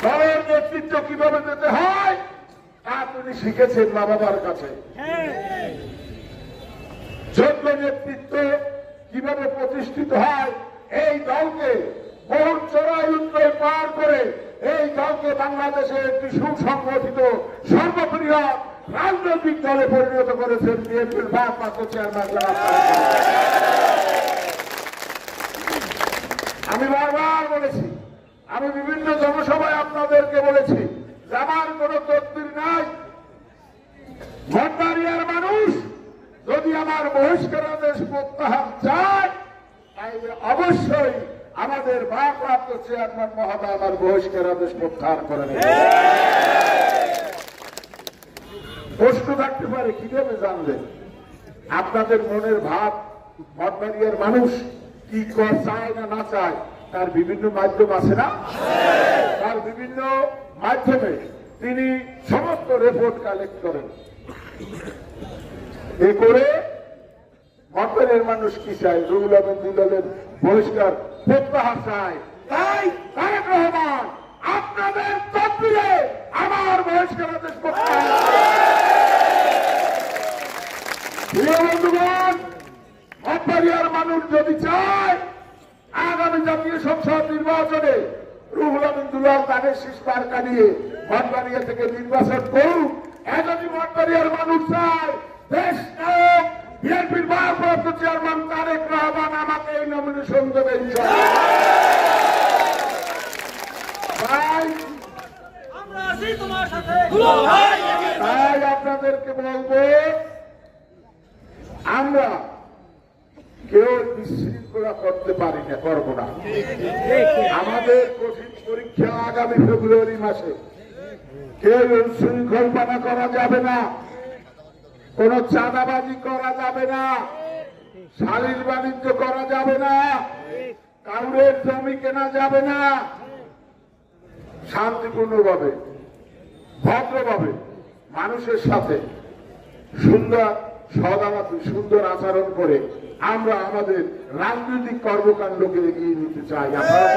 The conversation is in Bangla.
দলের নেতৃত্ব কিভাবে দিতে হয় তা তিনি শিখেছেন মা বাবার কাছে। যোগ্য নেতৃত্ব কিভাবে প্রতিষ্ঠিত হয়, এই দলকে বহু চড়াই উত্তর পার করে এই দলকে বাংলাদেশের একটি সুসংগঠিত সর্ববৃহৎ রাজনৈতিক দলে পরিণত করেছেন বিএনপির ভারপ্রাপ্ত চেয়ারম্যান। আমি বারবার বলেছি, আমি বিভিন্ন জনসভায় আপনাদেরকে বলেছি যে আমার কোন তদবির নাই। ভট্টারিয়ার মানুষ যদি আমার বহিষ্কারাদেশ প্রত্যাহার চায় তাহলে অবশ্যই আমাদের ভারপ্রাপ্ত চেয়ারম্যান মহোদয় আমার বহিষ্কারাদেশ প্রত্যাহার করে নেবে। প্রশ্ন থাকতে পারে কিভাবে জানলেন? আপনাদের মনের ভাব ভট্টারিয়ার মানুষ কি চায় না না চায় তার বিভিন্ন মাধ্যম আছে না? তার বিভিন্ন মাধ্যমে তিনি সমস্ত রিপোর্ট কালেক্ট করেন। এ করে ভট্টারিয়ার মানুষ কি চায়? রুহুল আমিন দুলালের বহিষ্কার প্রত্যাহার চায়। তাই তারেক রহমান আপনাদের তদবিরে আমার বহিষ্কারাদেশ প্রত্যাহার। বন্ধুগণ, ভট্টারিয়ার মানুষ যদি চায় আগামী জাতীয় সংসদ নির্বাচনে রুহুল আমিন দুলাল তাদের শীষ মার্কা নিয়ে ভট্টারিয়া থেকে নির্বাচন করুক। যদি ভট্টারিয়ার মানুষ চায় দেশ নায়ক বিএনপির ভারপ্রাপ্ত চেয়ারম্যান তারেক রহমান আমাকে এই নমিনেশন দেবেন। তাই আপনাদেরকে বলবো, আমরা কেউ বিশৃঙ্খলা করতে পারি না, করবো না। আমাদের কঠিন পরীক্ষা আগামী ফেব্রুয়ারি মাসে। কেউ শৃঙ্খলপানা করা যাবে না, কোন চাঁদাবাজি করা যাবে না, শালীর বাণিজ্য করা যাবে না, কাউরের জমি কেনা যাবে না। শান্তিপূর্ণভাবে ভদ্রভাবে মানুষের সাথে সুন্দর সদামত সুন্দর আচরণ করে আমরা আমাদের রাজনৈতিক কর্মকাণ্ডকে এগিয়ে নিতে চাই। আপনারা